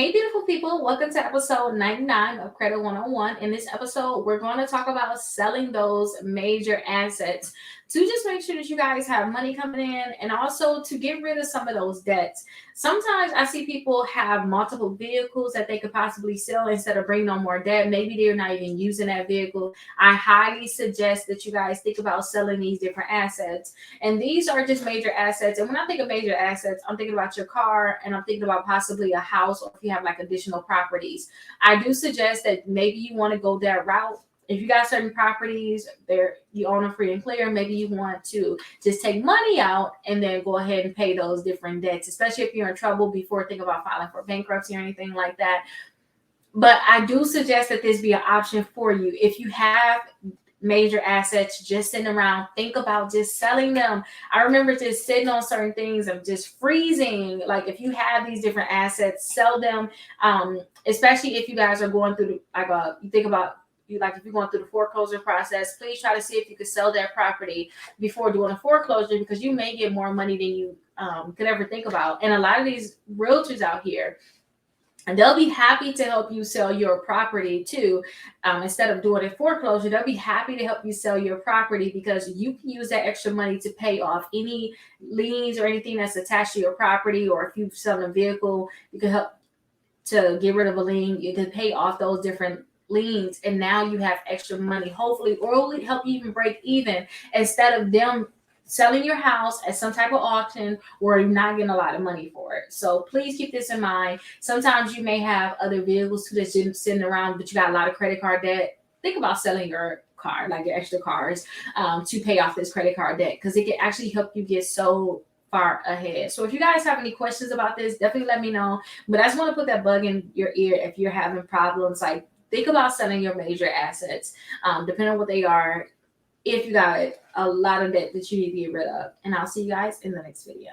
Hey, beautiful people. Welcome to episode 99 of Credit 101. In this episode, we're going to talk about selling those major assets to just make sure that you guys have money coming in and also to get rid of some of those debts. Sometimes I see people have multiple vehicles that they could possibly sell instead of bringing on more debt. Maybe they're not even using that vehicle. I highly suggest that you guys think about selling these different assets. And these are just major assets. And when I think of major assets, I'm thinking about your car and I'm thinking about possibly a house or if you have like additional properties. I do suggest that maybe you want to go that route. If you got certain properties there, you own them free and clear, maybe you want to just take money out and then go ahead and pay those different debts, especially if you're in trouble before thinking about filing for bankruptcy or anything like that. But I do suggest that this be an option for you. If you have major assets just sitting around, think about just selling them. I remember just sitting on certain things and just freezing. Like if you have these different assets, sell them. Especially if you guys are going through you think about if you're going through the foreclosure process, please try to see if you could sell that property before doing a foreclosure, because you may get more money than you could ever think about. And a lot of these realtors out here, and they'll be happy to help you sell your property too. Instead of doing a foreclosure, they'll be happy to help you sell your property because you can use that extra money to pay off any liens or anything that's attached to your property. Or if you sell a vehicle, you can help to get rid of a lien. You can pay off those different liens, and now you have extra money, hopefully, or will help you even break even instead of them selling your house at some type of auction where you're not getting a lot of money for it. So please keep this in mind. Sometimes you may have other vehicles too that's sitting around, but you got a lot of credit card debt. Think about selling your car, like your extra cars, to pay off this credit card debt, because it can actually help you get so far ahead. So if you guys have any questions about this, definitely let me know. But I just want to put that bug in your ear if you're having problems. Like, think about selling your major assets, depending on what they are, if you got a lot of debt that you need to get rid of. And I'll see you guys in the next video.